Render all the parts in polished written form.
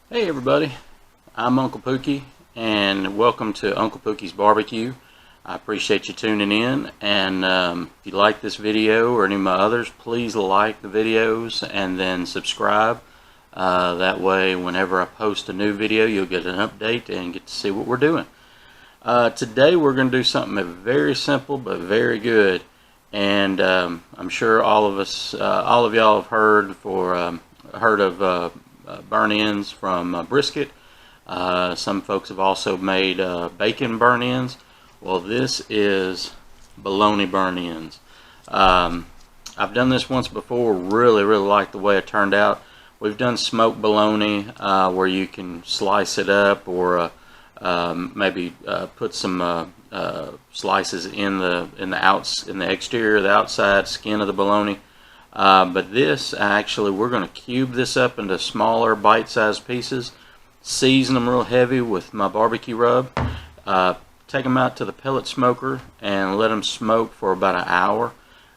Hey everybody, I'm Uncle Pookie and welcome to Uncle Pookie's Barbecue. I appreciate you tuning in, and if you like this video or any of my others, please like the videos and then subscribe. That way whenever I post a new video you'll get an update and get to see what we're doing. Today we're going to do something very simple but very good, and I'm sure all of y'all have heard of burn-ins from brisket. Some folks have also made bacon burn-ins. Well, this is bologna burn-ins. I've done this once before. Really like the way it turned out. We've done smoked bologna where you can slice it up, or maybe put some slices in the exterior, the outside skin of the bologna. But this, actually, we're going to cube this up into smaller bite-sized pieces, season them real heavy with my barbecue rub, take them out to the pellet smoker and let them smoke for about an hour.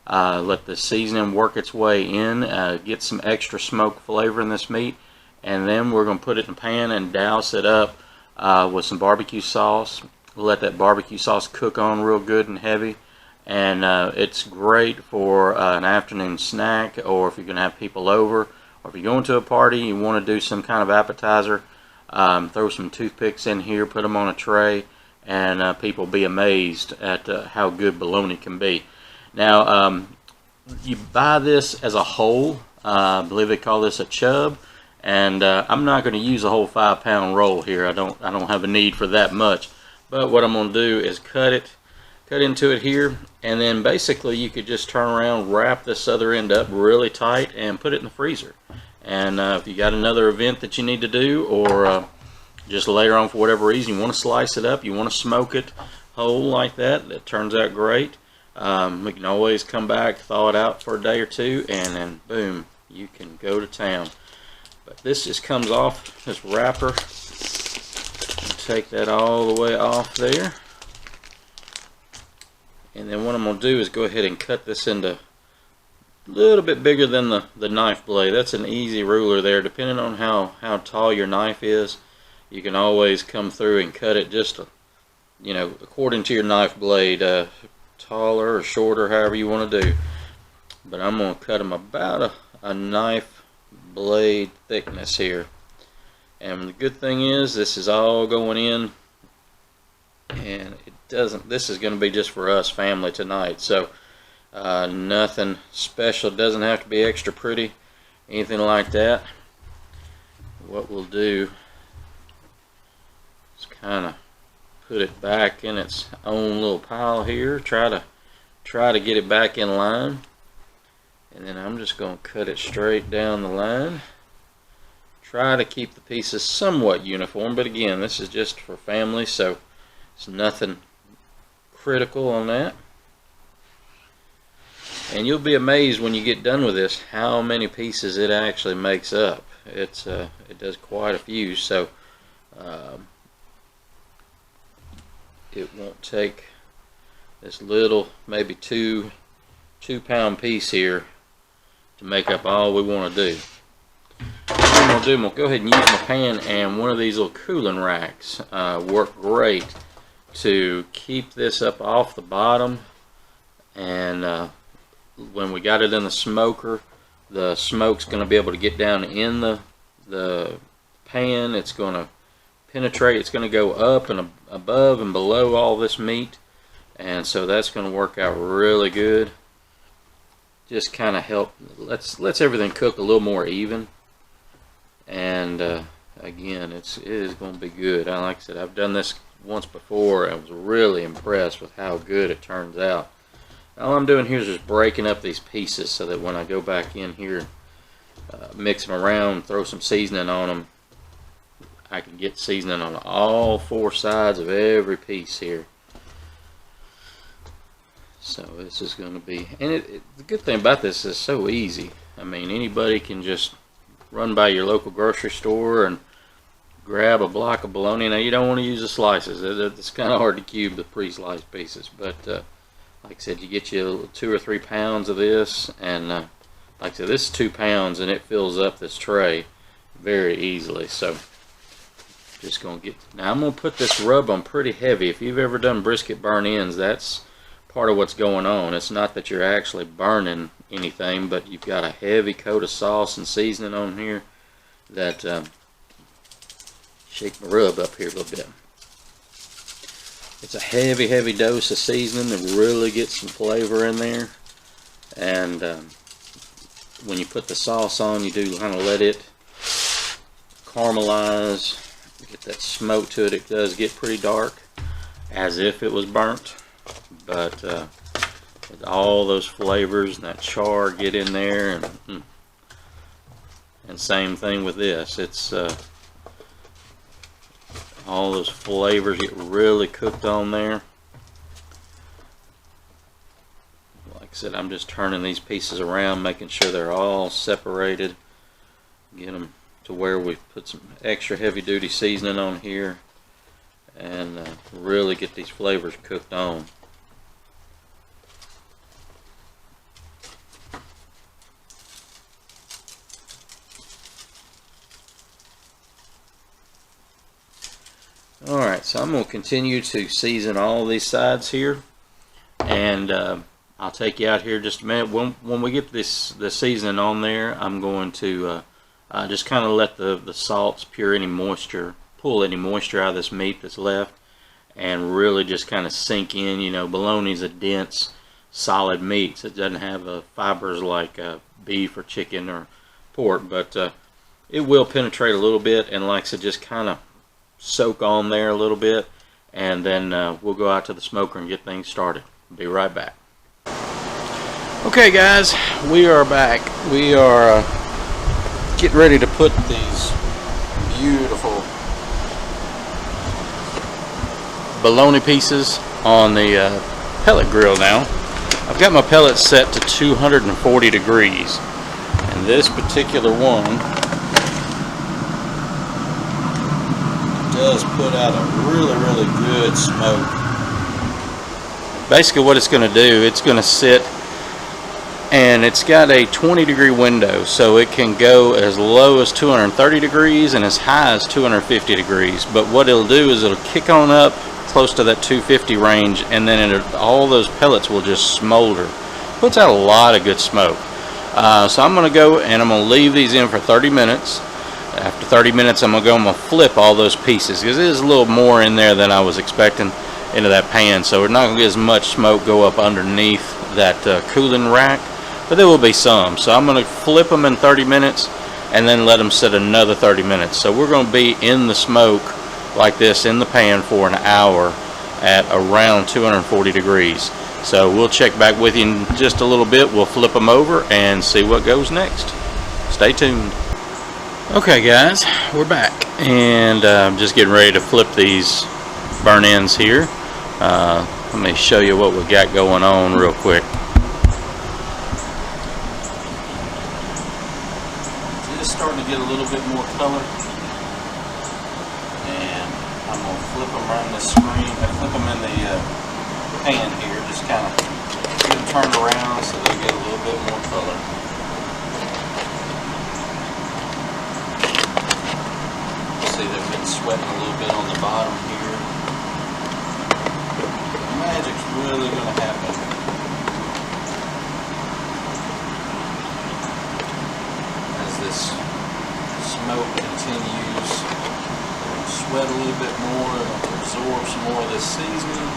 Let the seasoning work its way in, get some extra smoke flavor in this meat, and then we're going to put it in a pan and douse it up with some barbecue sauce. We'll let that barbecue sauce cook on real good and heavy. And it's great for an afternoon snack, or if you're going to have people over, or if you're going to a party, you want to do some kind of appetizer, throw some toothpicks in here, put them on a tray, and people will be amazed at how good bologna can be. Now, you buy this as a whole. I believe they call this a chub, and I'm not going to use a whole 5-pound roll here. I don't have a need for that much. But what I'm going to do is cut into it here, and then basically you could just turn around, wrap this other end up really tight, and put it in the freezer. And if you got another event that you need to do, or just later on for whatever reason you want to slice it up, you want to smoke it whole like that, it turns out great. We can always come back, thaw it out for a day or two, and then boom, you can go to town. But this just comes off this wrapper. Take that all the way off there. And then what I'm going to do is go ahead and cut this into a little bit bigger than the knife blade. That's an easy ruler there. Depending on how tall your knife is, you can always come through and cut it just, according to your knife blade, taller or shorter, however you want to do. But I'm going to cut them about a knife blade thickness here. And the good thing is, this is all going in, and this is going to be just for us family tonight, so nothing special. It doesn't have to be extra pretty, anything like that. What we'll do is kind of put it back in its own little pile here, try to get it back in line, and then I'm just going to cut it straight down the line. Try to keep the pieces somewhat uniform, but again, this is just for family, so it's nothing critical on that. And you'll be amazed when you get done with this how many pieces it actually makes up. It does quite a few, so it won't take this little, maybe 2-pound piece here to make up all we want to do. What I'm going to do, I'm going to go ahead and use my pan, and one of these little cooling racks work great to keep this up off the bottom. And when we got it in the smoker, the smoke's going to be able to get down in the pan. It's going to penetrate. It's going to go up and above and below all this meat, and so that's going to work out really good. Just kind of lets everything cook a little more even. And again, it is going to be good. Like I said, I've done this once before and was really impressed with how good it turns out. All I'm doing here is just breaking up these pieces so that when I go back in here, mix them around, throw some seasoning on them, I can get seasoning on all 4 sides of every piece here. So this is going to be, and the good thing about this is so easy. I mean, anybody can just run by your local grocery store and grab a block of bologna. Now, you don't want to use the slices. It's kind of hard to cube the pre-sliced pieces, but like I said, you get you 2 or 3 pounds of this, and like I said, this is 2 pounds, and it fills up this tray very easily. So Just gonna get, now I'm gonna put this rub on pretty heavy. If you've ever done brisket burn ends, that's part of what's going on. It's not that you're actually burning anything, but you've got a heavy coat of sauce and seasoning on here that shake my rub up here a little bit. It's a heavy dose of seasoning to really get some flavor in there. And when you put the sauce on, you do kind of let it caramelize, get that smoke to it. It does get pretty dark, as if it was burnt, but all those flavors and that char get in there, and same thing with this. It's all those flavors get really cooked on there. Like I said, I'm just turning these pieces around, making sure they're all separated. Get them to where we put some extra heavy duty seasoning on here, and really get these flavors cooked on. Alright, so I'm going to continue to season all these sides here, and I'll take you out here just a minute. When we get the seasoning on there, I'm going to just kind of let the salts pull any moisture out of this meat that's left, and really just kind of sink in. You know, bologna's a dense, solid meat, so it doesn't have fibers like beef or chicken or pork, but it will penetrate a little bit, and like I said, just kind of soak on there a little bit, and then we'll go out to the smoker and get things started. Be right back. Okay guys, we are back. We are getting ready to put these beautiful bologna pieces on the pellet grill now. I've got my pellets set to 240 degrees, and this particular one does put out a really good smoke. Basically what it's going to do, it's going to sit, and it's got a 20-degree window, so it can go as low as 230 degrees and as high as 250 degrees. But what it'll do is it'll kick on up close to that 250 range, and then all those pellets will just smolder. Puts out a lot of good smoke. So I'm going to go and I'm going to leave these in for 30 minutes. After 30 minutes, I'm going to flip all those pieces, because there's a little more in there than I was expecting into that pan. So we're not going to get as much smoke go up underneath that cooling rack, but there will be some. So I'm going to flip them in 30 minutes and then let them sit another 30 minutes. So we're going to be in the smoke like this in the pan for an hour at around 240 degrees. So we'll check back with you in just a little bit. We'll flip them over and see what goes next. Stay tuned. Okay guys, we're back, and I'm just getting ready to flip these burn ends here. Let me show you what we got going on real quick. Just starting to get a little bit more color, and I'm going to flip them around the screen. I flip them in the pan here, just kind of get them turned around so they get a little bit more color. They've been sweating a little bit on the bottom here. The magic's really going to happen as this smoke continues. It'll sweat a little bit more, it'll absorb some more of this seasoning.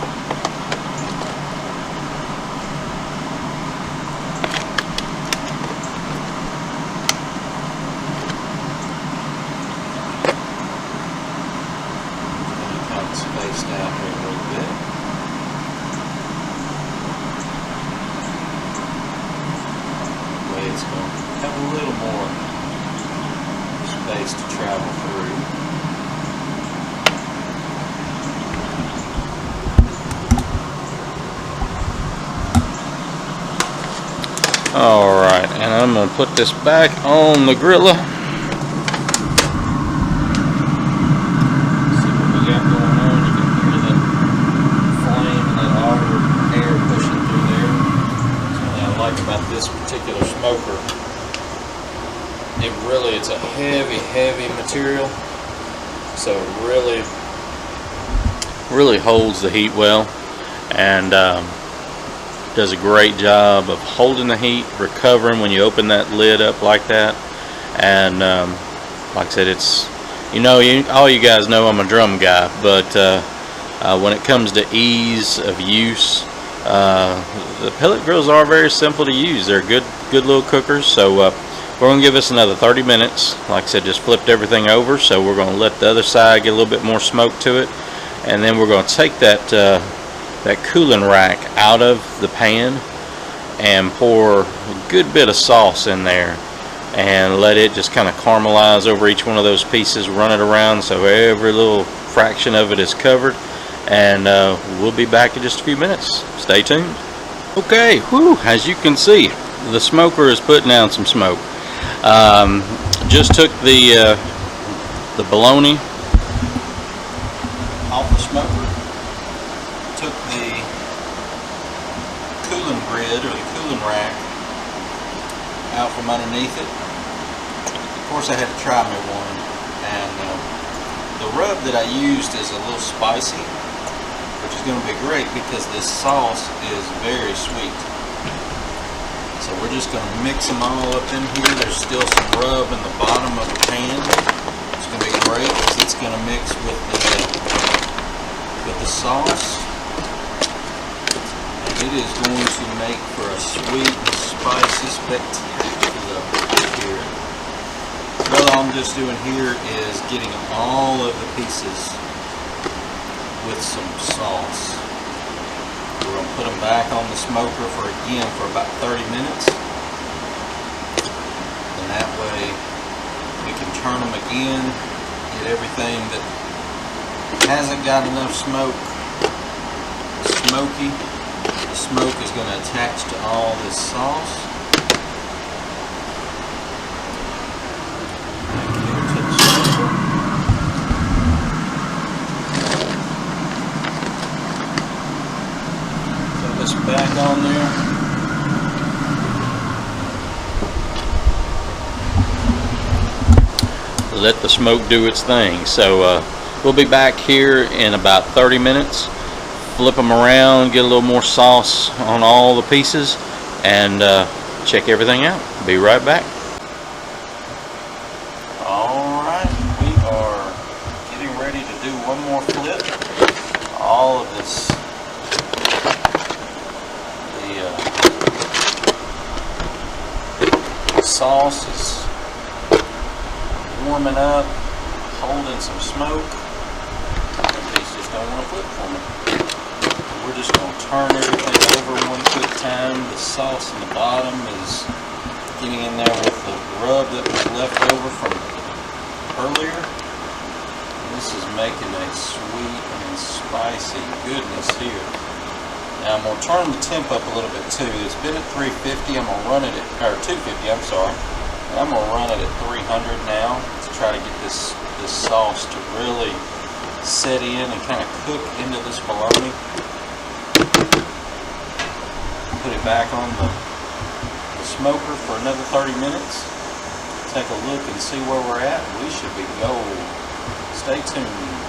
Spaced out here a little bit. That way it's going to have a little more space to travel through. Alright, and I'm going to put this back on the griller. About this particular smoker, it's a heavy material, So it really holds the heat well, and does a great job of holding the heat, recovering when you open that lid up like that. And like I said, it's, all you guys know I'm a drum guy, but when it comes to ease of use, the pellet grills are very simple to use. They're good little cookers. So we're going to give this another 30 minutes. Like I said, just flipped everything over, so we're going to let the other side get a little bit more smoke to it, and then we're going to take that cooling rack out of the pan and pour a good bit of sauce in there and let it just kind of caramelize over each one of those pieces. Run it around so every little fraction of it is covered, and we'll be back in just a few minutes. Stay tuned. Okay, whew, as you can see, the smoker is putting down some smoke. Just took the bologna off the smoker, took the cooling grid or the cooling rack out from underneath it. Of course, I had to try me one, and the rub that I used is a little spicy, which is going to be great because this sauce is very sweet. So we're just going to mix them all up in here. There's still some rub in the bottom of the pan. It's going to be great because it's going to mix with the sauce. And it is going to make for a sweet and spicy spectacular here. So all I'm just doing here is getting all of the pieces with some sauce. We're going to put them back on the smoker for about 30 minutes, and that way we can turn them again, get everything that hasn't got enough smoke smoky. The smoke is going to attach to all this sauce. Back on there. Let the smoke do its thing. So we'll be back here in about 30 minutes. Flip them around, get a little more sauce on all the pieces, and check everything out. Be right back. Alright, we are getting ready to do one more flip. All of this sauce is warming up, holding some smoke. These just don't want to flip for me. We're just going to turn everything over one quick time. The sauce in the bottom is getting in there with the rub that was left over from earlier. This is making a sweet and spicy goodness here. Now I'm going to turn the temp up a little bit too. It's been at 350. I'm going to run it at, or 250, I'm sorry. And I'm going to run it at 300 now to try to get this sauce to really set in and kind of cook into this bologna. Put it back on the smoker for another 30 minutes. Take a look and see where we're at. We should be gold. Stay tuned.